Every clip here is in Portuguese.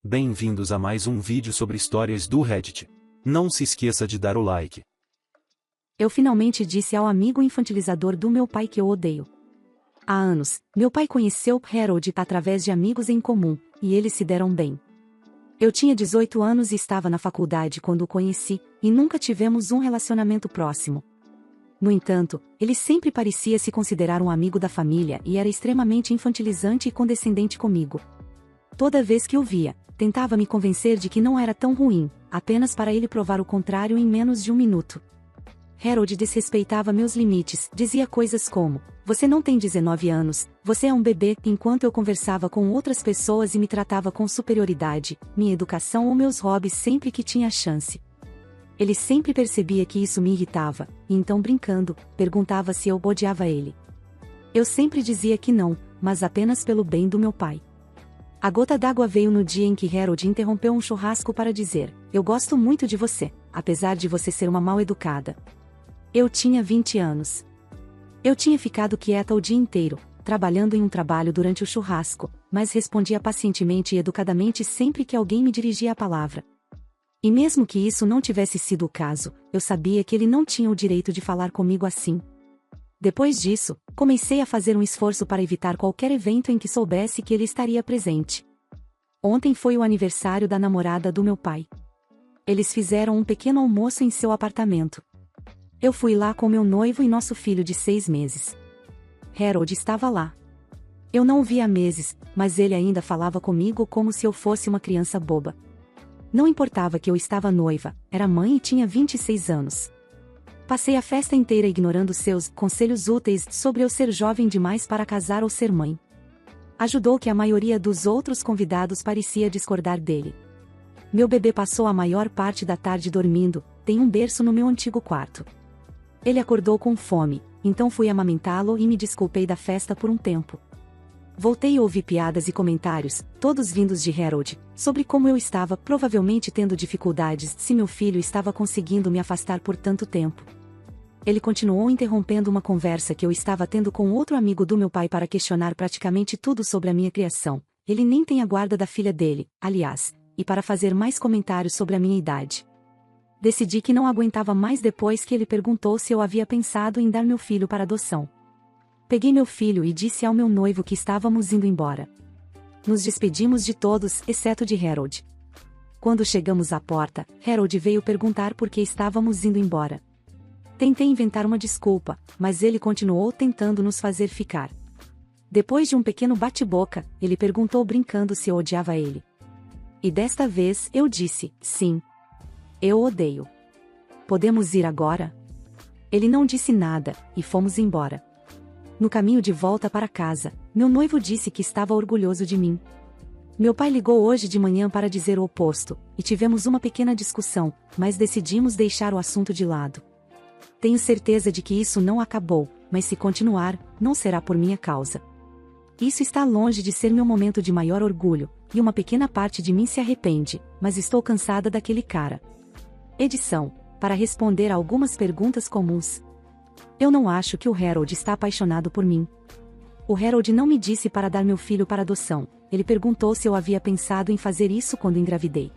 Bem-vindos a mais um vídeo sobre histórias do Reddit. Não se esqueça de dar o like. Eu finalmente disse ao amigo infantilizador do meu pai que eu odeio. Há anos, meu pai conheceu Harold através de amigos em comum, e eles se deram bem. Eu tinha 18 anos e estava na faculdade quando o conheci, e nunca tivemos um relacionamento próximo. No entanto, ele sempre parecia se considerar um amigo da família e era extremamente infantilizante e condescendente comigo. Toda vez que o via, tentava me convencer de que não era tão ruim, apenas para ele provar o contrário em menos de um minuto. Harold desrespeitava meus limites, dizia coisas como: "Você não tem 19 anos, você é um bebê", enquanto eu conversava com outras pessoas e me tratava com superioridade, minha educação ou meus hobbies sempre que tinha chance. Ele sempre percebia que isso me irritava, e então brincando, perguntava se eu odiava ele. Eu sempre dizia que não, mas apenas pelo bem do meu pai. A gota d'água veio no dia em que Harold interrompeu um churrasco para dizer: "Eu gosto muito de você, apesar de você ser uma mal-educada." Eu tinha 20 anos. Eu tinha ficado quieta o dia inteiro, trabalhando em um trabalho durante o churrasco, mas respondia pacientemente e educadamente sempre que alguém me dirigia a palavra. E mesmo que isso não tivesse sido o caso, eu sabia que ele não tinha o direito de falar comigo assim. Depois disso, comecei a fazer um esforço para evitar qualquer evento em que soubesse que ele estaria presente. Ontem foi o aniversário da namorada do meu pai. Eles fizeram um pequeno almoço em seu apartamento. Eu fui lá com meu noivo e nosso filho de 6 meses. Harold estava lá. Eu não o via há meses, mas ele ainda falava comigo como se eu fosse uma criança boba. Não importava que eu estava noiva, era mãe e tinha 26 anos. Passei a festa inteira ignorando seus conselhos úteis sobre eu ser jovem demais para casar ou ser mãe. Ajudou que a maioria dos outros convidados parecia discordar dele. Meu bebê passou a maior parte da tarde dormindo, tem um berço no meu antigo quarto. Ele acordou com fome, então fui amamentá-lo e me desculpei da festa por um tempo. Voltei e ouvi piadas e comentários, todos vindos de Harold, sobre como eu estava provavelmente tendo dificuldades se meu filho estava conseguindo me afastar por tanto tempo. Ele continuou interrompendo uma conversa que eu estava tendo com outro amigo do meu pai para questionar praticamente tudo sobre a minha criação. Ele nem tem a guarda da filha dele, aliás, e para fazer mais comentários sobre a minha idade. Decidi que não aguentava mais depois que ele perguntou se eu havia pensado em dar meu filho para adoção. Peguei meu filho e disse ao meu noivo que estávamos indo embora. Nos despedimos de todos, exceto de Harold. Quando chegamos à porta, Harold veio perguntar por que estávamos indo embora. Tentei inventar uma desculpa, mas ele continuou tentando nos fazer ficar. Depois de um pequeno bate-boca, ele perguntou brincando se eu odiava ele. E desta vez eu disse: "Sim. Eu o odeio. Podemos ir agora?" Ele não disse nada, e fomos embora. No caminho de volta para casa, meu noivo disse que estava orgulhoso de mim. Meu pai ligou hoje de manhã para dizer o oposto, e tivemos uma pequena discussão, mas decidimos deixar o assunto de lado. Tenho certeza de que isso não acabou, mas se continuar, não será por minha causa. Isso está longe de ser meu momento de maior orgulho, e uma pequena parte de mim se arrepende, mas estou cansada daquele cara. Edição: para responder a algumas perguntas comuns. Eu não acho que o Harold está apaixonado por mim. O Harold não me disse para dar meu filho para adoção, ele perguntou se eu havia pensado em fazer isso quando engravidei.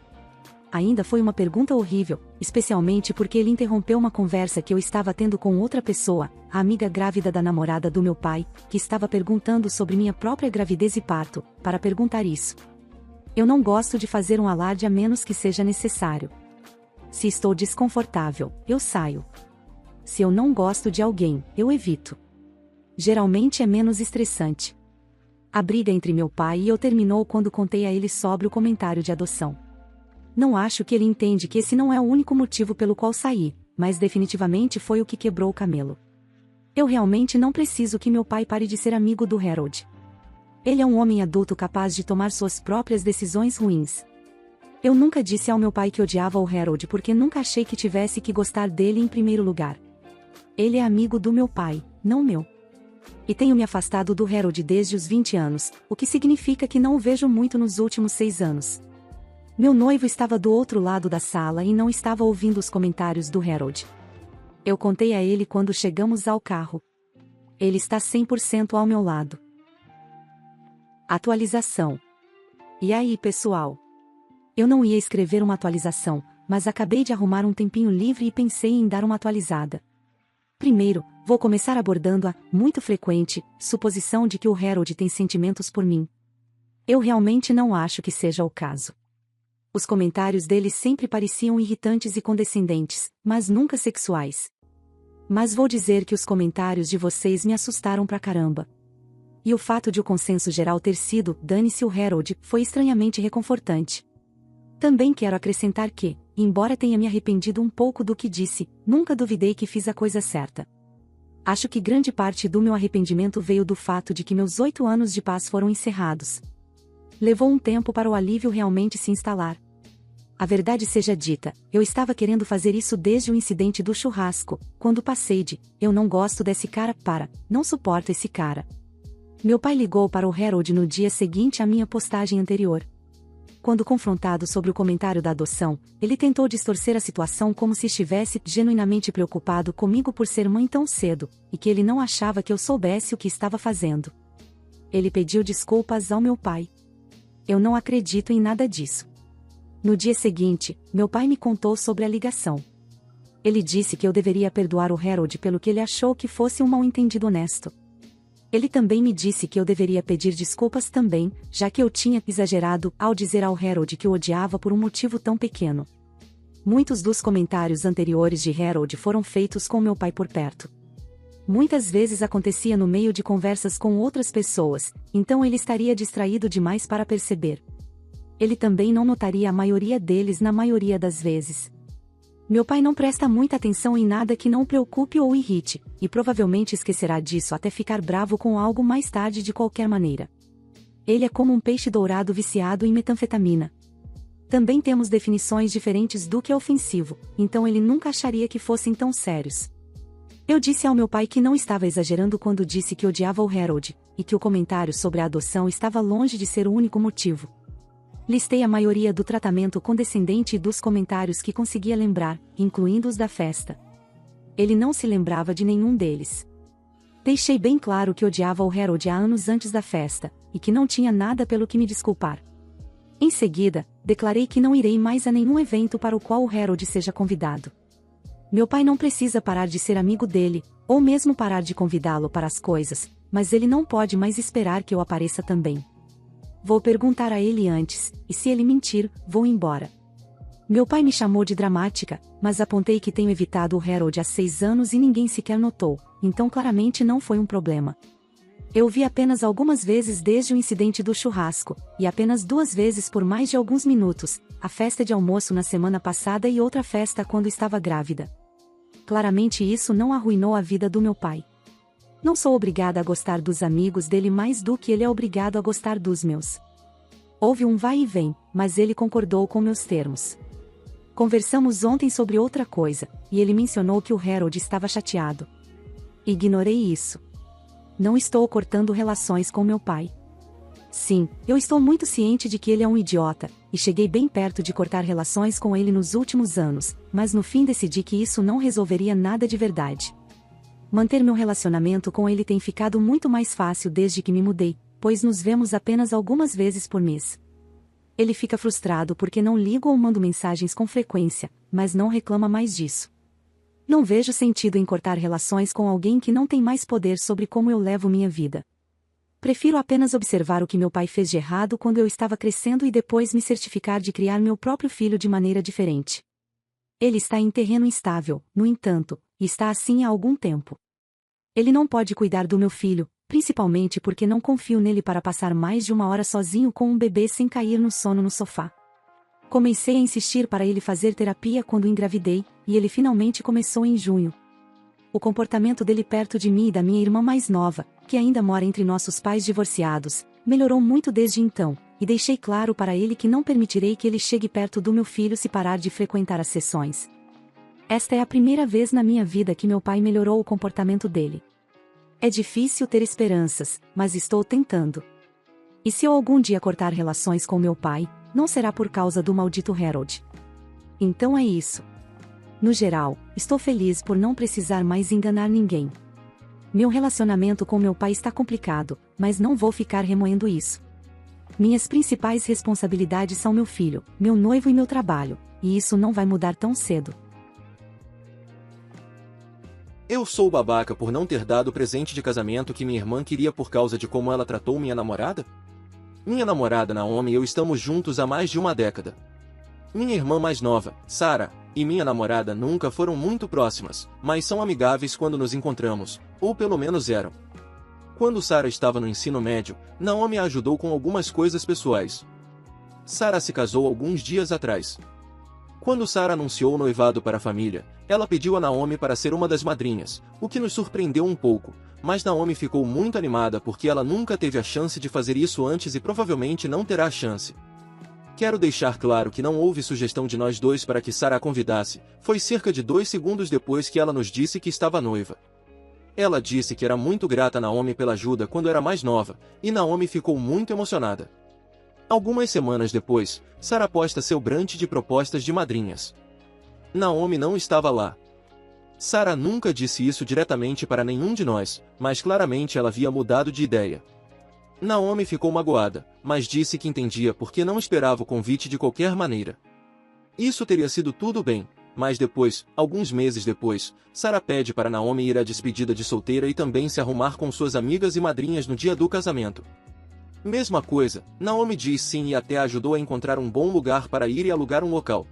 Ainda foi uma pergunta horrível, especialmente porque ele interrompeu uma conversa que eu estava tendo com outra pessoa, a amiga grávida da namorada do meu pai, que estava perguntando sobre minha própria gravidez e parto, para perguntar isso. Eu não gosto de fazer um alarde a menos que seja necessário. Se estou desconfortável, eu saio. Se eu não gosto de alguém, eu evito. Geralmente é menos estressante. A briga entre meu pai e eu terminou quando contei a ele sobre o comentário de adoção. Não acho que ele entende que esse não é o único motivo pelo qual saí, mas definitivamente foi o que quebrou o camelo. Eu realmente não preciso que meu pai pare de ser amigo do Harold. Ele é um homem adulto capaz de tomar suas próprias decisões ruins. Eu nunca disse ao meu pai que odiava o Harold porque nunca achei que tivesse que gostar dele em primeiro lugar. Ele é amigo do meu pai, não meu. E tenho me afastado do Harold desde os 20 anos, o que significa que não o vejo muito nos últimos 6 anos. Meu noivo estava do outro lado da sala e não estava ouvindo os comentários do Harold. Eu contei a ele quando chegamos ao carro. Ele está 100% ao meu lado. Atualização. E aí, pessoal? Eu não ia escrever uma atualização, mas acabei de arrumar um tempinho livre e pensei em dar uma atualizada. Primeiro, vou começar abordando a, muito frequente, suposição de que o Harold tem sentimentos por mim. Eu realmente não acho que seja o caso. Os comentários dele sempre pareciam irritantes e condescendentes, mas nunca sexuais. Mas vou dizer que os comentários de vocês me assustaram pra caramba. E o fato de o consenso geral ter sido, dane-se o Harold, foi estranhamente reconfortante. Também quero acrescentar que, embora tenha me arrependido um pouco do que disse, nunca duvidei que fiz a coisa certa. Acho que grande parte do meu arrependimento veio do fato de que meus 8 anos de paz foram encerrados. Levou um tempo para o alívio realmente se instalar. A verdade seja dita, eu estava querendo fazer isso desde o incidente do churrasco, quando passei de, eu não gosto desse cara, para, não suporto esse cara. Meu pai ligou para o Harold no dia seguinte à minha postagem anterior. Quando confrontado sobre o comentário da adoção, ele tentou distorcer a situação como se estivesse genuinamente preocupado comigo por ser mãe tão cedo, e que ele não achava que eu soubesse o que estava fazendo. Ele pediu desculpas ao meu pai. Eu não acredito em nada disso. No dia seguinte, meu pai me contou sobre a ligação. Ele disse que eu deveria perdoar o Harold pelo que ele achou que fosse um mal-entendido honesto. Ele também me disse que eu deveria pedir desculpas também, já que eu tinha exagerado ao dizer ao Harold que o odiava por um motivo tão pequeno. Muitos dos comentários anteriores de Harold foram feitos com meu pai por perto. Muitas vezes acontecia no meio de conversas com outras pessoas, então ele estaria distraído demais para perceber. Ele também não notaria a maioria deles na maioria das vezes. Meu pai não presta muita atenção em nada que não o preocupe ou irrite, e provavelmente esquecerá disso até ficar bravo com algo mais tarde de qualquer maneira. Ele é como um peixe dourado viciado em metanfetamina. Também temos definições diferentes do que é ofensivo, então ele nunca acharia que fossem tão sérios. Eu disse ao meu pai que não estava exagerando quando disse que odiava o Harold, e que o comentário sobre a adoção estava longe de ser o único motivo. Listei a maioria do tratamento condescendente e dos comentários que conseguia lembrar, incluindo os da festa. Ele não se lembrava de nenhum deles. Deixei bem claro que odiava o Harold há anos antes da festa, e que não tinha nada pelo que me desculpar. Em seguida, declarei que não irei mais a nenhum evento para o qual o Harold seja convidado. Meu pai não precisa parar de ser amigo dele, ou mesmo parar de convidá-lo para as coisas, mas ele não pode mais esperar que eu apareça também. Vou perguntar a ele antes, e se ele mentir, vou embora. Meu pai me chamou de dramática, mas apontei que tenho evitado o Harold há 6 anos e ninguém sequer notou, então claramente não foi um problema. Eu o vi apenas algumas vezes desde o incidente do churrasco, e apenas 2 vezes por mais de alguns minutos, a festa de almoço na semana passada e outra festa quando estava grávida. Claramente isso não arruinou a vida do meu pai. Não sou obrigada a gostar dos amigos dele mais do que ele é obrigado a gostar dos meus. Houve um vai e vem, mas ele concordou com meus termos. Conversamos ontem sobre outra coisa, e ele mencionou que o Harold estava chateado. Ignorei isso. Não estou cortando relações com meu pai. Sim, eu estou muito ciente de que ele é um idiota, e cheguei bem perto de cortar relações com ele nos últimos anos, mas no fim decidi que isso não resolveria nada de verdade. Manter meu relacionamento com ele tem ficado muito mais fácil desde que me mudei, pois nos vemos apenas algumas vezes por mês. Ele fica frustrado porque não ligo ou mando mensagens com frequência, mas não reclama mais disso. Não vejo sentido em cortar relações com alguém que não tem mais poder sobre como eu levo minha vida. Prefiro apenas observar o que meu pai fez de errado quando eu estava crescendo e depois me certificar de criar meu próprio filho de maneira diferente. Ele está em terreno instável, no entanto, e está assim há algum tempo. Ele não pode cuidar do meu filho, principalmente porque não confio nele para passar mais de 1 hora sozinho com um bebê sem cair no sono no sofá. Comecei a insistir para ele fazer terapia quando engravidei, e ele finalmente começou em junho. O comportamento dele perto de mim e da minha irmã mais nova, que ainda mora entre nossos pais divorciados, melhorou muito desde então, e deixei claro para ele que não permitirei que ele chegue perto do meu filho se parar de frequentar as sessões. Esta é a primeira vez na minha vida que meu pai melhorou o comportamento dele. É difícil ter esperanças, mas estou tentando. E se eu algum dia cortar relações com meu pai, não será por causa do maldito Harold. Então é isso. No geral, estou feliz por não precisar mais enganar ninguém. Meu relacionamento com meu pai está complicado, mas não vou ficar remoendo isso. Minhas principais responsabilidades são meu filho, meu noivo e meu trabalho, e isso não vai mudar tão cedo. Eu sou babaca por não ter dado o presente de casamento que minha irmã queria por causa de como ela tratou minha namorada? Minha namorada Naomi e eu estamos juntos há mais de uma década. Minha irmã mais nova, Sarah, e minha namorada nunca foram muito próximas, mas são amigáveis quando nos encontramos, ou pelo menos eram. Quando Sarah estava no ensino médio, Naomi a ajudou com algumas coisas pessoais. Sarah se casou alguns dias atrás. Quando Sarah anunciou o noivado para a família, ela pediu a Naomi para ser uma das madrinhas, o que nos surpreendeu um pouco, mas Naomi ficou muito animada porque ela nunca teve a chance de fazer isso antes e provavelmente não terá a chance. Quero deixar claro que não houve sugestão de nós dois para que Sarah a convidasse, foi cerca de 2 segundos depois que ela nos disse que estava noiva. Ela disse que era muito grata a Naomi pela ajuda quando era mais nova, e Naomi ficou muito emocionada. Algumas semanas depois, Sarah posta seu brunch de propostas de madrinhas. Naomi não estava lá. Sarah nunca disse isso diretamente para nenhum de nós, mas claramente ela havia mudado de ideia. Naomi ficou magoada, mas disse que entendia porque não esperava o convite de qualquer maneira. Isso teria sido tudo bem, mas depois, alguns meses depois, Sarah pede para Naomi ir à despedida de solteira e também se arrumar com suas amigas e madrinhas no dia do casamento. Mesma coisa, Naomi diz sim e até ajudou a encontrar um bom lugar para ir e alugar um local.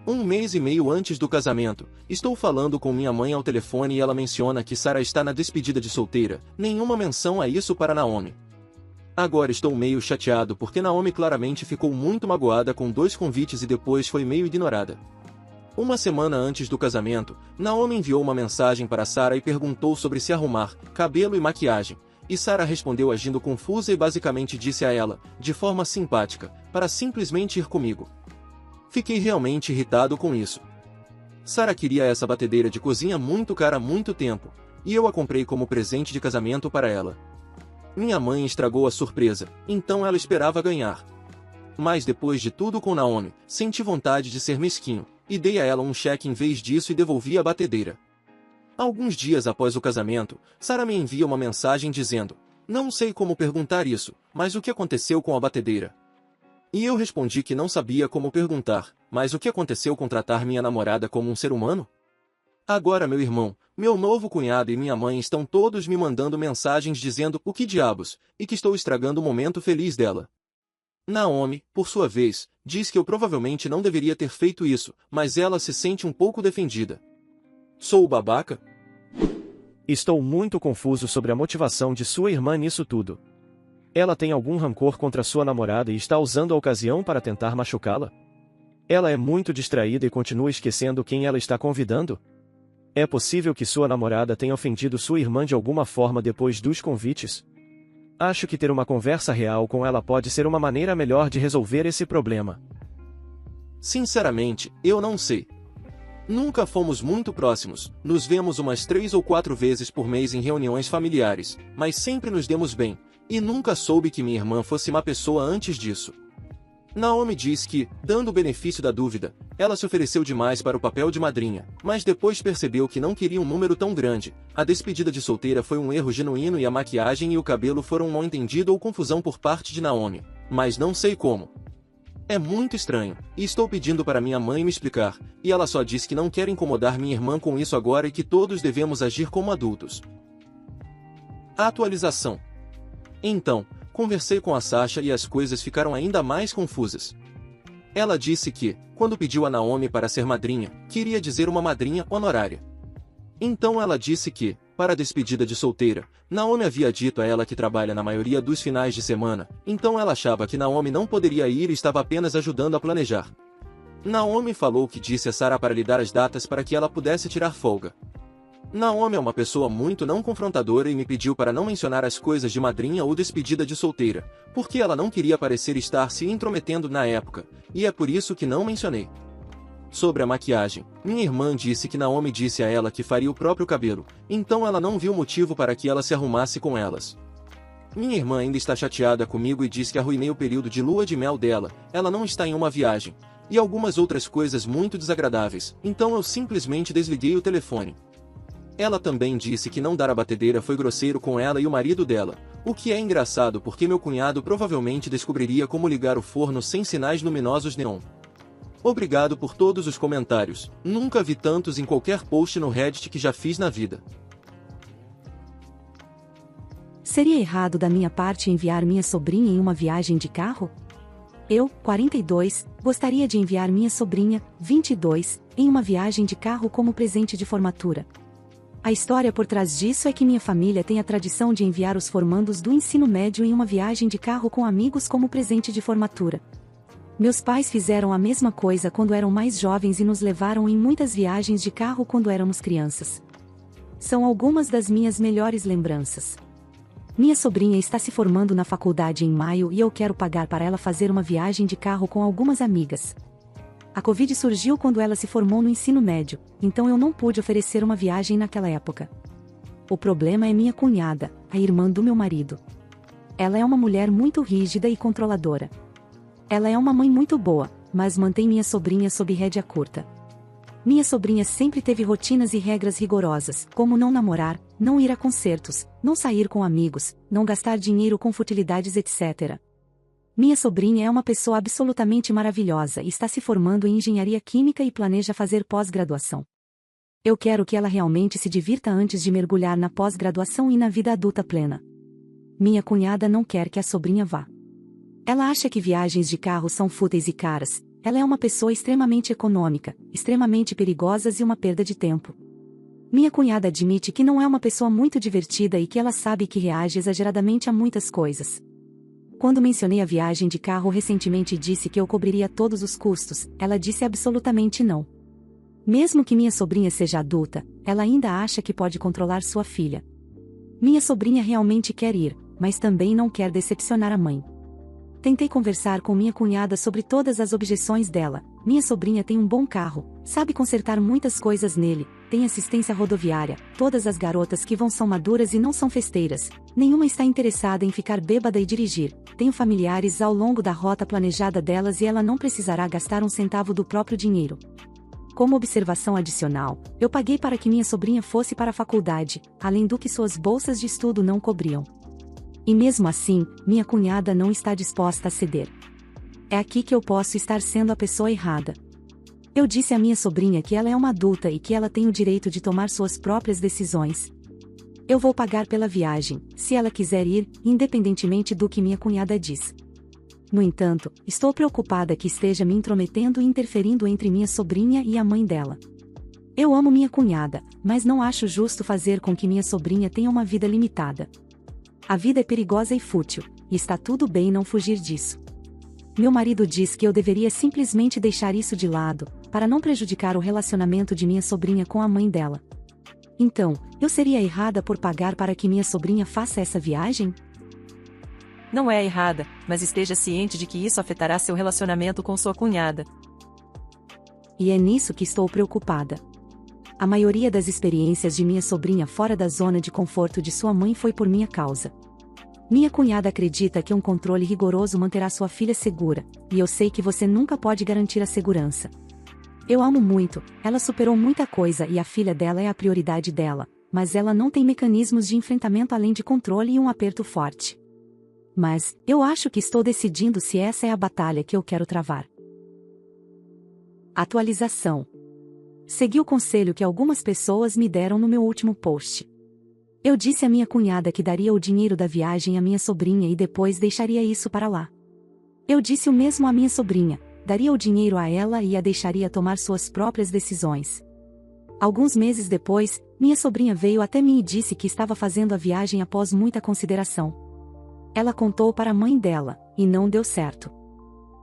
1 mês e meio antes do casamento, estou falando com minha mãe ao telefone e ela menciona que Sarah está na despedida de solteira, nenhuma menção a isso para Naomi. Agora estou meio chateado porque Naomi claramente ficou muito magoada com 2 convites e depois foi meio ignorada. Uma semana antes do casamento, Naomi enviou uma mensagem para Sarah e perguntou sobre se arrumar, cabelo e maquiagem, e Sarah respondeu agindo confusa e basicamente disse a ela, de forma simpática, para simplesmente ir comigo. Fiquei realmente irritado com isso. Sarah queria essa batedeira de cozinha muito cara há muito tempo, e eu a comprei como presente de casamento para ela. Minha mãe estragou a surpresa, então ela esperava ganhar. Mas depois de tudo com Naomi, senti vontade de ser mesquinho, e dei a ela um cheque em vez disso e devolvi a batedeira. Alguns dias após o casamento, Sarah me envia uma mensagem dizendo: "Não sei como perguntar isso, mas o que aconteceu com a batedeira?" E eu respondi que não sabia como perguntar, mas o que aconteceu com tratar minha namorada como um ser humano? Agora meu irmão, meu novo cunhado e minha mãe estão todos me mandando mensagens dizendo o que diabos, e que estou estragando o momento feliz dela. Naomi, por sua vez, diz que eu provavelmente não deveria ter feito isso, mas ela se sente um pouco defendida. Sou o babaca? Estou muito confuso sobre a motivação de sua irmã nisso tudo. Ela tem algum rancor contra sua namorada e está usando a ocasião para tentar machucá-la? Ela é muito distraída e continua esquecendo quem ela está convidando? É possível que sua namorada tenha ofendido sua irmã de alguma forma depois dos convites? Acho que ter uma conversa real com ela pode ser uma maneira melhor de resolver esse problema. Sinceramente, eu não sei. Nunca fomos muito próximos, nos vemos umas 3 ou 4 vezes por mês em reuniões familiares, mas sempre nos demos bem, e nunca soube que minha irmã fosse má pessoa antes disso. Naomi diz que, dando o benefício da dúvida, ela se ofereceu demais para o papel de madrinha, mas depois percebeu que não queria um número tão grande. A despedida de solteira foi um erro genuíno e a maquiagem e o cabelo foram um mal-entendido ou confusão por parte de Naomi, mas não sei como. É muito estranho, e estou pedindo para minha mãe me explicar, e ela só diz que não quer incomodar minha irmã com isso agora e que todos devemos agir como adultos. Atualização. Então, conversei com a Sasha e as coisas ficaram ainda mais confusas. Ela disse que, quando pediu a Naomi para ser madrinha, queria dizer uma madrinha honorária. Então ela disse que, para a despedida de solteira, Naomi havia dito a ela que trabalha na maioria dos finais de semana, então ela achava que Naomi não poderia ir e estava apenas ajudando a planejar. Naomi falou que disse a Sarah para lhe dar as datas para que ela pudesse tirar folga. Naomi é uma pessoa muito não confrontadora e me pediu para não mencionar as coisas de madrinha ou despedida de solteira, porque ela não queria parecer estar se intrometendo na época, e é por isso que não mencionei. Sobre a maquiagem, minha irmã disse que Naomi disse a ela que faria o próprio cabelo, então ela não viu motivo para que ela se arrumasse com elas. Minha irmã ainda está chateada comigo e diz que arruinei o período de lua de mel dela, ela não está em uma viagem, e algumas outras coisas muito desagradáveis, então eu simplesmente desliguei o telefone. Ela também disse que não dar a batedeira foi grosseiro com ela e o marido dela, O que é engraçado porque meu cunhado provavelmente descobriria como ligar o forno sem sinais luminosos neon. Obrigado por todos os comentários, nunca vi tantos em qualquer post no Reddit que já fiz na vida. Seria errado da minha parte enviar minha sobrinha em uma viagem de carro? Eu, 42, gostaria de enviar minha sobrinha, 22, em uma viagem de carro como presente de formatura. A história por trás disso é que minha família tem a tradição de enviar os formandos do ensino médio em uma viagem de carro com amigos como presente de formatura. Meus pais fizeram a mesma coisa quando eram mais jovens e nos levaram em muitas viagens de carro quando éramos crianças. São algumas das minhas melhores lembranças. Minha sobrinha está se formando na faculdade em maio e eu quero pagar para ela fazer uma viagem de carro com algumas amigas. A Covid surgiu quando ela se formou no ensino médio, então eu não pude oferecer uma viagem naquela época. O problema é minha cunhada, a irmã do meu marido. Ela é uma mulher muito rígida e controladora. Ela é uma mãe muito boa, mas mantém minha sobrinha sob rédea curta. Minha sobrinha sempre teve rotinas e regras rigorosas, como não namorar, não ir a concertos, não sair com amigos, não gastar dinheiro com futilidades, etc. Minha sobrinha é uma pessoa absolutamente maravilhosa e está se formando em engenharia química e planeja fazer pós-graduação. Eu quero que ela realmente se divirta antes de mergulhar na pós-graduação e na vida adulta plena. Minha cunhada não quer que a sobrinha vá. Ela acha que viagens de carro são fúteis e caras. Ela é uma pessoa extremamente econômica, extremamente perigosa e uma perda de tempo. Minha cunhada admite que não é uma pessoa muito divertida e que ela sabe que reage exageradamente a muitas coisas. Quando mencionei a viagem de carro recentemente e disse que eu cobriria todos os custos, ela disse absolutamente não. Mesmo que minha sobrinha seja adulta, ela ainda acha que pode controlar sua filha. Minha sobrinha realmente quer ir, mas também não quer decepcionar a mãe. Tentei conversar com minha cunhada sobre todas as objeções dela. Minha sobrinha tem um bom carro, sabe consertar muitas coisas nele, tem assistência rodoviária, todas as garotas que vão são maduras e não são festeiras, nenhuma está interessada em ficar bêbada e dirigir, tenho familiares ao longo da rota planejada delas e ela não precisará gastar um centavo do próprio dinheiro. Como observação adicional, eu paguei para que minha sobrinha fosse para a faculdade, além do que suas bolsas de estudo não cobriam. E mesmo assim, minha cunhada não está disposta a ceder. É aqui que eu posso estar sendo a pessoa errada. Eu disse à minha sobrinha que ela é uma adulta e que ela tem o direito de tomar suas próprias decisões. Eu vou pagar pela viagem, se ela quiser ir, independentemente do que minha cunhada diz. No entanto, estou preocupada que esteja me intrometendo e interferindo entre minha sobrinha e a mãe dela. Eu amo minha cunhada, mas não acho justo fazer com que minha sobrinha tenha uma vida limitada. A vida é perigosa e fútil, e está tudo bem não fugir disso. Meu marido diz que eu deveria simplesmente deixar isso de lado, para não prejudicar o relacionamento de minha sobrinha com a mãe dela. Então, eu seria errada por pagar para que minha sobrinha faça essa viagem? Não é errada, mas esteja ciente de que isso afetará seu relacionamento com sua cunhada. E é nisso que estou preocupada. A maioria das experiências de minha sobrinha fora da zona de conforto de sua mãe foi por minha causa. Minha cunhada acredita que um controle rigoroso manterá sua filha segura, e eu sei que você nunca pode garantir a segurança. Eu amo muito, ela superou muita coisa e a filha dela é a prioridade dela, mas ela não tem mecanismos de enfrentamento além de controle e um aperto forte. Mas, eu acho que estou decidindo se essa é a batalha que eu quero travar. Atualização. Segui o conselho que algumas pessoas me deram no meu último post. Eu disse à minha cunhada que daria o dinheiro da viagem à minha sobrinha e depois deixaria isso para lá. Eu disse o mesmo à minha sobrinha, daria o dinheiro a ela e a deixaria tomar suas próprias decisões. Alguns meses depois, minha sobrinha veio até mim e disse que estava fazendo a viagem após muita consideração. Ela contou para a mãe dela, e não deu certo.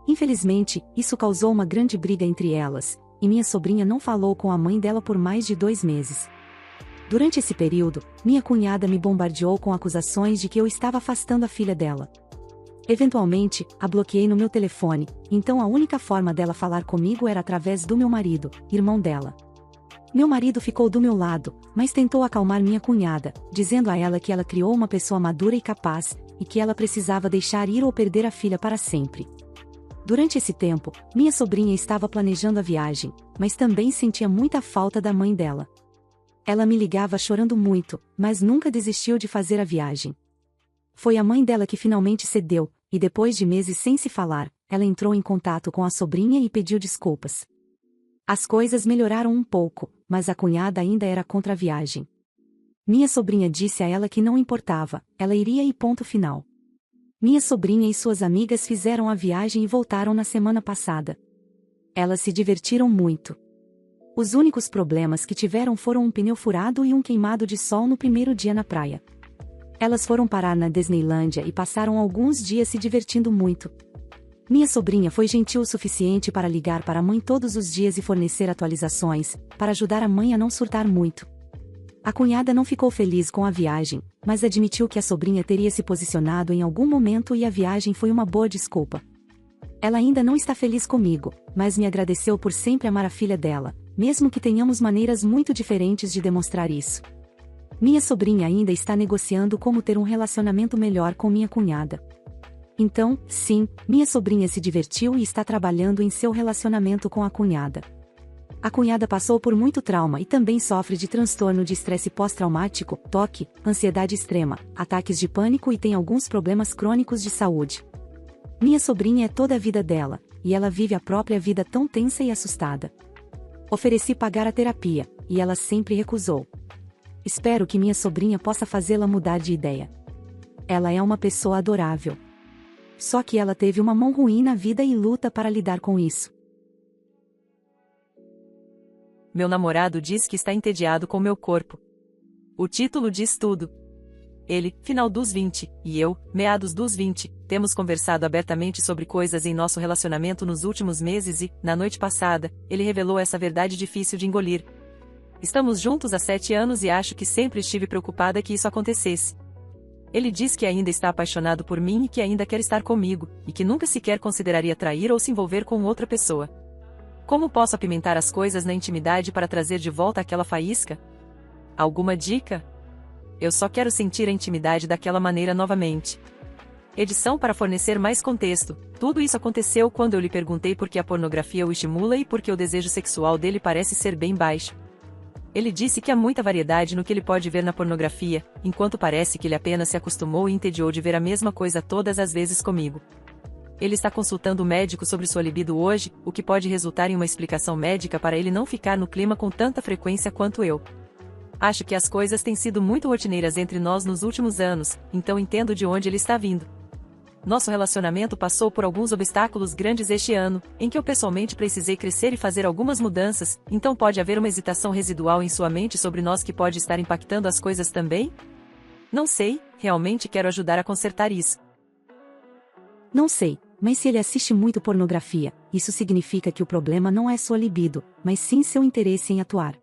Infelizmente, isso causou uma grande briga entre elas, e minha sobrinha não falou com a mãe dela por mais de 2 meses. Durante esse período, minha cunhada me bombardeou com acusações de que eu estava afastando a filha dela. Eventualmente, a bloqueei no meu telefone, então a única forma dela falar comigo era através do meu marido, irmão dela. Meu marido ficou do meu lado, mas tentou acalmar minha cunhada, dizendo a ela que ela criou uma pessoa madura e capaz, e que ela precisava deixar ir ou perder a filha para sempre. Durante esse tempo, minha sobrinha estava planejando a viagem, mas também sentia muita falta da mãe dela. Ela me ligava chorando muito, mas nunca desistiu de fazer a viagem. Foi a mãe dela que finalmente cedeu, e depois de meses sem se falar, ela entrou em contato com a sobrinha e pediu desculpas. As coisas melhoraram um pouco, mas a cunhada ainda era contra a viagem. Minha sobrinha disse a ela que não importava, ela iria e ponto final. Minha sobrinha e suas amigas fizeram a viagem e voltaram na semana passada. Elas se divertiram muito. Os únicos problemas que tiveram foram um pneu furado e um queimado de sol no primeiro dia na praia. Elas foram parar na Disneylândia e passaram alguns dias se divertindo muito. Minha sobrinha foi gentil o suficiente para ligar para a mãe todos os dias e fornecer atualizações, para ajudar a mãe a não surtar muito. A cunhada não ficou feliz com a viagem, mas admitiu que a sobrinha teria se posicionado em algum momento e a viagem foi uma boa desculpa. Ela ainda não está feliz comigo, mas me agradeceu por sempre amar a filha dela, mesmo que tenhamos maneiras muito diferentes de demonstrar isso. Minha sobrinha ainda está negociando como ter um relacionamento melhor com minha cunhada. Então, sim, minha sobrinha se divertiu e está trabalhando em seu relacionamento com a cunhada. A cunhada passou por muito trauma e também sofre de transtorno de estresse pós-traumático, toque, ansiedade extrema, ataques de pânico e tem alguns problemas crônicos de saúde. Minha sobrinha é toda a vida dela, e ela vive a própria vida tão tensa e assustada. Ofereci pagar a terapia, e ela sempre recusou. Espero que minha sobrinha possa fazê-la mudar de ideia. Ela é uma pessoa adorável. Só que ela teve uma mão ruim na vida e luta para lidar com isso. Meu namorado diz que está entediado com meu corpo. O título diz tudo. Ele, final dos 20, e eu, meados dos 20, temos conversado abertamente sobre coisas em nosso relacionamento nos últimos meses e, na noite passada, ele revelou essa verdade difícil de engolir. Estamos juntos há 7 anos e acho que sempre estive preocupada que isso acontecesse. Ele diz que ainda está apaixonado por mim e que ainda quer estar comigo, e que nunca sequer consideraria trair ou se envolver com outra pessoa. Como posso apimentar as coisas na intimidade para trazer de volta aquela faísca? Alguma dica? Eu só quero sentir a intimidade daquela maneira novamente. Edição para fornecer mais contexto. Tudo isso aconteceu quando eu lhe perguntei por que a pornografia o estimula e por que o desejo sexual dele parece ser bem baixo. Ele disse que há muita variedade no que ele pode ver na pornografia, enquanto parece que ele apenas se acostumou e entediou de ver a mesma coisa todas as vezes comigo. Ele está consultando o médico sobre sua libido hoje, o que pode resultar em uma explicação médica para ele não ficar no clima com tanta frequência quanto eu. Acho que as coisas têm sido muito rotineiras entre nós nos últimos anos, então entendo de onde ele está vindo. Nosso relacionamento passou por alguns obstáculos grandes este ano, em que eu pessoalmente precisei crescer e fazer algumas mudanças, então pode haver uma hesitação residual em sua mente sobre nós que pode estar impactando as coisas também? Não sei, realmente quero ajudar a consertar isso. Não sei, mas se ele assiste muito pornografia, isso significa que o problema não é sua libido, mas sim seu interesse em atuar.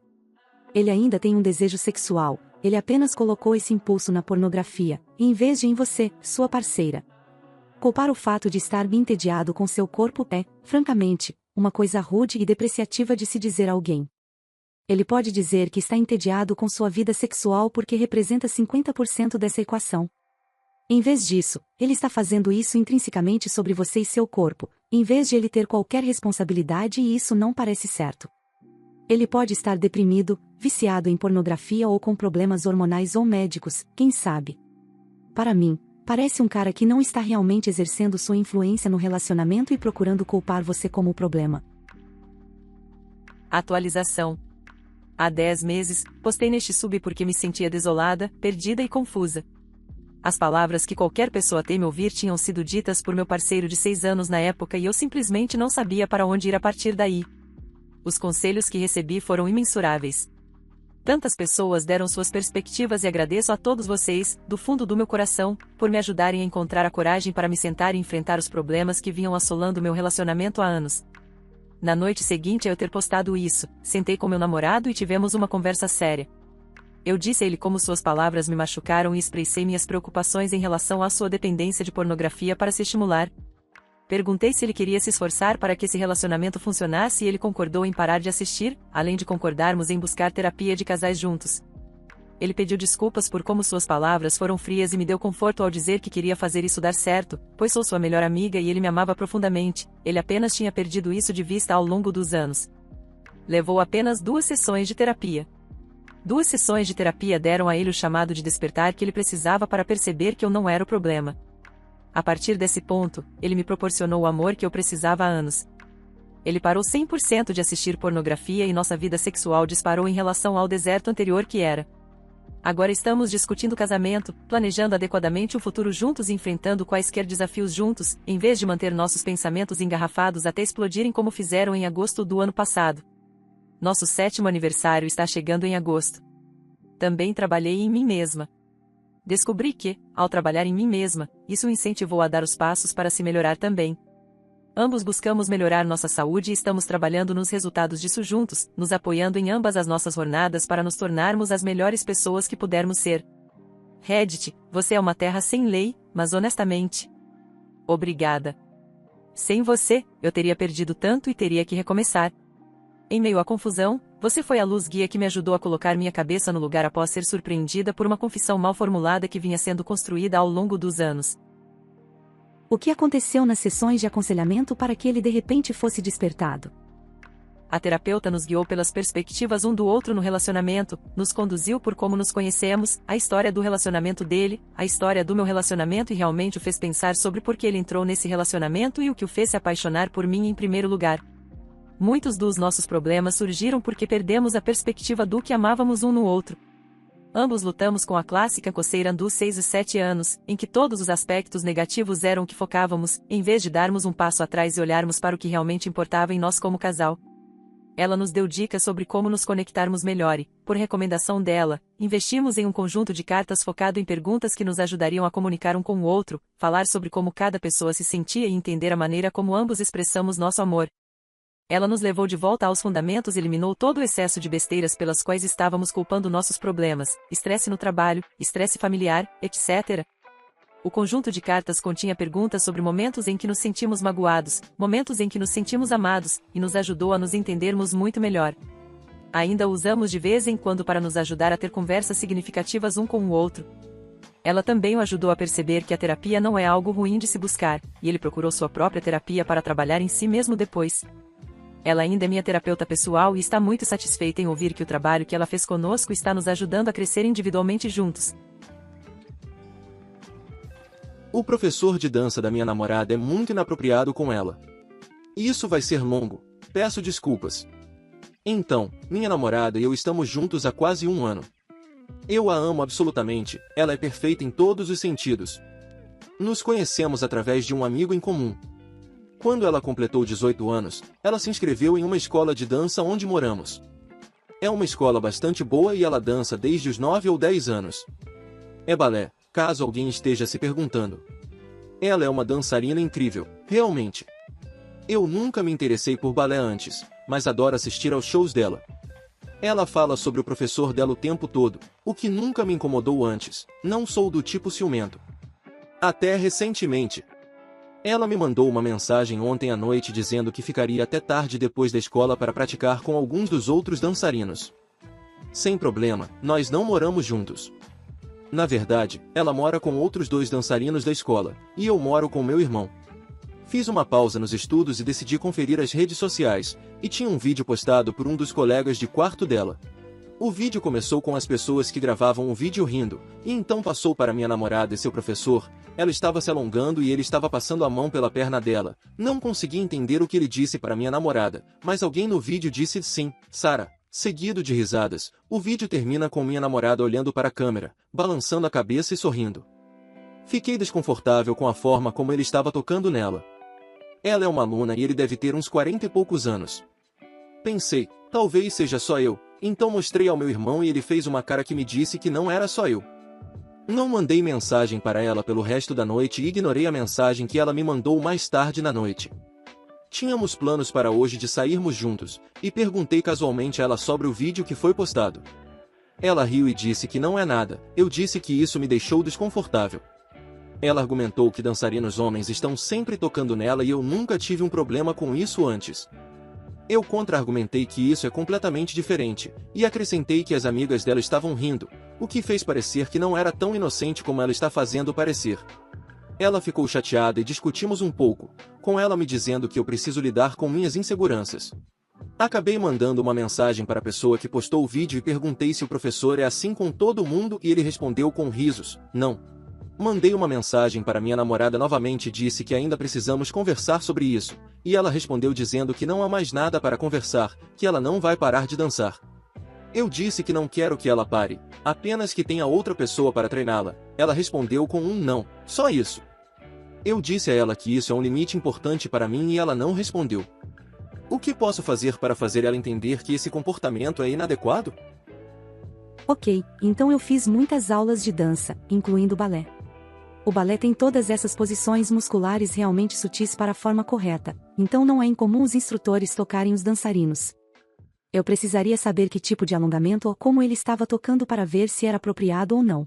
Ele ainda tem um desejo sexual, ele apenas colocou esse impulso na pornografia, em vez de em você, sua parceira. Culpar o fato de estar bem entediado com seu corpo é, francamente, uma coisa rude e depreciativa de se dizer a alguém. Ele pode dizer que está entediado com sua vida sexual porque representa 50% dessa equação. Em vez disso, ele está fazendo isso intrinsecamente sobre você e seu corpo, em vez de ele ter qualquer responsabilidade e isso não parece certo. Ele pode estar deprimido, viciado em pornografia ou com problemas hormonais ou médicos, quem sabe. Para mim, parece um cara que não está realmente exercendo sua influência no relacionamento e procurando culpar você como o problema. Atualização. Há 10 meses, postei neste sub porque me sentia desolada, perdida e confusa. As palavras que qualquer pessoa teme ouvir tinham sido ditas por meu parceiro de 6 anos na época e eu simplesmente não sabia para onde ir a partir daí. Os conselhos que recebi foram imensuráveis. Tantas pessoas deram suas perspectivas e agradeço a todos vocês, do fundo do meu coração, por me ajudarem a encontrar a coragem para me sentar e enfrentar os problemas que vinham assolando meu relacionamento há anos. Na noite seguinte a eu ter postado isso, sentei com meu namorado e tivemos uma conversa séria. Eu disse a ele como suas palavras me machucaram e expressei minhas preocupações em relação à sua dependência de pornografia para se estimular. Perguntei se ele queria se esforçar para que esse relacionamento funcionasse e ele concordou em parar de assistir, além de concordarmos em buscar terapia de casais juntos. Ele pediu desculpas por como suas palavras foram frias e me deu conforto ao dizer que queria fazer isso dar certo, pois sou sua melhor amiga e ele me amava profundamente, ele apenas tinha perdido isso de vista ao longo dos anos. Levou apenas 2 sessões de terapia. 2 sessões de terapia deram a ele o chamado de despertar que ele precisava para perceber que eu não era o problema. A partir desse ponto, ele me proporcionou o amor que eu precisava há anos. Ele parou 100% de assistir pornografia e nossa vida sexual disparou em relação ao deserto anterior que era. Agora estamos discutindo casamento, planejando adequadamente o futuro juntos e enfrentando quaisquer desafios juntos, em vez de manter nossos pensamentos engarrafados até explodirem como fizeram em agosto do ano passado. Nosso 7º aniversário está chegando em agosto. Também trabalhei em mim mesma. Descobri que, ao trabalhar em mim mesma, isso o incentivou a dar os passos para se melhorar também. Ambos buscamos melhorar nossa saúde e estamos trabalhando nos resultados disso juntos, nos apoiando em ambas as nossas jornadas para nos tornarmos as melhores pessoas que pudermos ser. Reddit, você é uma terra sem lei, mas honestamente. Obrigada. Sem você, eu teria perdido tanto e teria que recomeçar. Em meio à confusão, você foi a luz guia que me ajudou a colocar minha cabeça no lugar após ser surpreendida por uma confissão mal formulada que vinha sendo construída ao longo dos anos. O que aconteceu nas sessões de aconselhamento para que ele de repente fosse despertado? A terapeuta nos guiou pelas perspectivas um do outro no relacionamento, nos conduziu por como nos conhecemos, a história do relacionamento dele, a história do meu relacionamento e realmente o fez pensar sobre por que ele entrou nesse relacionamento e o que o fez se apaixonar por mim em primeiro lugar. Muitos dos nossos problemas surgiram porque perdemos a perspectiva do que amávamos um no outro. Ambos lutamos com a clássica coceira dos 6 e 7 anos, em que todos os aspectos negativos eram o que focávamos, em vez de darmos um passo atrás e olharmos para o que realmente importava em nós como casal. Ela nos deu dicas sobre como nos conectarmos melhor e, por recomendação dela, investimos em um conjunto de cartas focado em perguntas que nos ajudariam a comunicar um com o outro, falar sobre como cada pessoa se sentia e entender a maneira como ambos expressamos nosso amor. Ela nos levou de volta aos fundamentos e eliminou todo o excesso de besteiras pelas quais estávamos culpando nossos problemas, estresse no trabalho, estresse familiar, etc. O conjunto de cartas continha perguntas sobre momentos em que nos sentimos magoados, momentos em que nos sentimos amados, e nos ajudou a nos entendermos muito melhor. Ainda o usamos de vez em quando para nos ajudar a ter conversas significativas um com o outro. Ela também o ajudou a perceber que a terapia não é algo ruim de se buscar, e ele procurou sua própria terapia para trabalhar em si mesmo depois. Ela ainda é minha terapeuta pessoal e está muito satisfeita em ouvir que o trabalho que ela fez conosco está nos ajudando a crescer individualmente juntos. O professor de dança da minha namorada é muito inapropriado com ela. Isso vai ser longo, peço desculpas. Então, minha namorada e eu estamos juntos há quase 1 ano. Eu a amo absolutamente, ela é perfeita em todos os sentidos. Nos conhecemos através de um amigo em comum. Quando ela completou 18 anos, ela se inscreveu em uma escola de dança onde moramos. É uma escola bastante boa e ela dança desde os 9 ou 10 anos. É balé, caso alguém esteja se perguntando. Ela é uma dançarina incrível, realmente. Eu nunca me interessei por balé antes, mas adoro assistir aos shows dela. Ela fala sobre o professor dela o tempo todo, o que nunca me incomodou antes, não sou do tipo ciumento. Até recentemente. Ela me mandou uma mensagem ontem à noite dizendo que ficaria até tarde depois da escola para praticar com alguns dos outros dançarinos. Sem problema, nós não moramos juntos. Na verdade, ela mora com outros 2 dançarinos da escola, e eu moro com meu irmão. Fiz uma pausa nos estudos e decidi conferir as redes sociais, e tinha um vídeo postado por um dos colegas de quarto dela. O vídeo começou com as pessoas que gravavam o vídeo rindo, e então passou para minha namorada e seu professor. Ela estava se alongando e ele estava passando a mão pela perna dela. Não consegui entender o que ele disse para minha namorada, mas alguém no vídeo disse sim, Sarah, seguido de risadas. O vídeo termina com minha namorada olhando para a câmera, balançando a cabeça e sorrindo. Fiquei desconfortável com a forma como ele estava tocando nela. Ela é uma aluna e ele deve ter uns 40 e poucos anos. Pensei, talvez seja só eu, então mostrei ao meu irmão e ele fez uma cara que me disse que não era só eu. Não mandei mensagem para ela pelo resto da noite e ignorei a mensagem que ela me mandou mais tarde na noite. Tínhamos planos para hoje de sairmos juntos, e perguntei casualmente a ela sobre o vídeo que foi postado. Ela riu e disse que não é nada, eu disse que isso me deixou desconfortável. Ela argumentou que dançarinos homens estão sempre tocando nela e eu nunca tive um problema com isso antes. Eu contra-argumentei que isso é completamente diferente, e acrescentei que as amigas dela estavam rindo, o que fez parecer que não era tão inocente como ela está fazendo parecer. Ela ficou chateada e discutimos um pouco, com ela me dizendo que eu preciso lidar com minhas inseguranças. Acabei mandando uma mensagem para a pessoa que postou o vídeo e perguntei se o professor é assim com todo mundo e ele respondeu com risos, não. Mandei uma mensagem para minha namorada novamente e disse que ainda precisamos conversar sobre isso, e ela respondeu dizendo que não há mais nada para conversar, que ela não vai parar de dançar. Eu disse que não quero que ela pare, apenas que tenha outra pessoa para treiná-la. Ela respondeu com um não, só isso. Eu disse a ela que isso é um limite importante para mim e ela não respondeu. O que posso fazer para fazer ela entender que esse comportamento é inadequado? Ok, então eu fiz muitas aulas de dança, incluindo balé. O balé tem todas essas posições musculares realmente sutis para a forma correta, então não é incomum os instrutores tocarem os dançarinos. Eu precisaria saber que tipo de alongamento ou como ele estava tocando para ver se era apropriado ou não.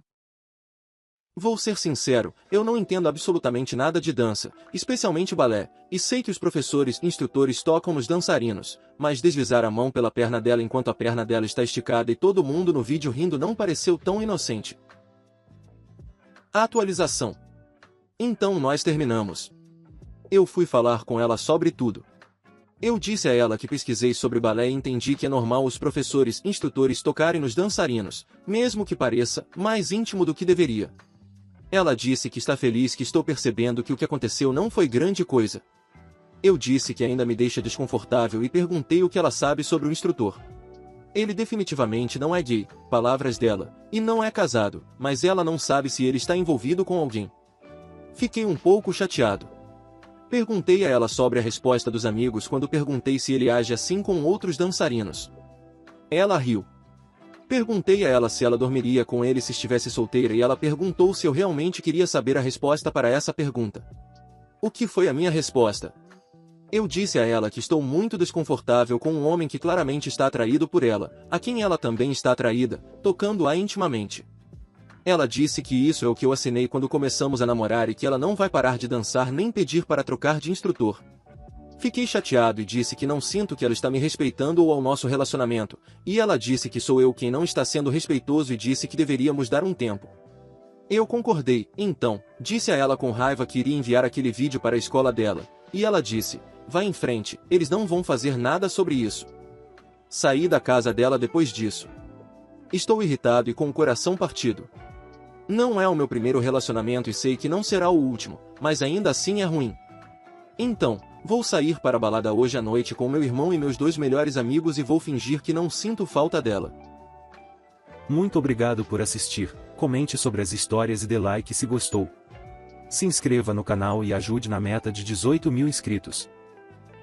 Vou ser sincero, eu não entendo absolutamente nada de dança, especialmente balé, e sei que os professores instrutores tocam nos dançarinos, mas deslizar a mão pela perna dela enquanto a perna dela está esticada e todo mundo no vídeo rindo não pareceu tão inocente. Atualização. Então nós terminamos. Eu fui falar com ela sobre tudo. Eu disse a ela que pesquisei sobre balé e entendi que é normal os professores instrutores tocarem nos dançarinos, mesmo que pareça mais íntimo do que deveria. Ela disse que está feliz que estou percebendo que o que aconteceu não foi grande coisa. Eu disse que ainda me deixa desconfortável e perguntei o que ela sabe sobre o instrutor. Ele definitivamente não é gay, palavras dela, e não é casado, mas ela não sabe se ele está envolvido com alguém. Fiquei um pouco chateado. Perguntei a ela sobre a resposta dos amigos quando perguntei se ele age assim com outros dançarinos. Ela riu. Perguntei a ela se ela dormiria com ele se estivesse solteira e ela perguntou se eu realmente queria saber a resposta para essa pergunta. O que foi a minha resposta? Eu disse a ela que estou muito desconfortável com um homem que claramente está atraído por ela, a quem ela também está atraída, tocando-a intimamente. Ela disse que isso é o que eu assinei quando começamos a namorar e que ela não vai parar de dançar nem pedir para trocar de instrutor. Fiquei chateado e disse que não sinto que ela está me respeitando ou ao nosso relacionamento, e ela disse que sou eu quem não está sendo respeitoso e disse que deveríamos dar um tempo. Eu concordei, então, disse a ela com raiva que iria enviar aquele vídeo para a escola dela, e ela disse, vá em frente, eles não vão fazer nada sobre isso. Saí da casa dela depois disso. Estou irritado e com o coração partido. Não é o meu primeiro relacionamento e sei que não será o último, mas ainda assim é ruim. Então, vou sair para a balada hoje à noite com meu irmão e meus 2 melhores amigos e vou fingir que não sinto falta dela. Muito obrigado por assistir, comente sobre as histórias e dê like se gostou. Se inscreva no canal e ajude na meta de 18 mil inscritos.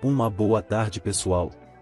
Uma boa tarde pessoal.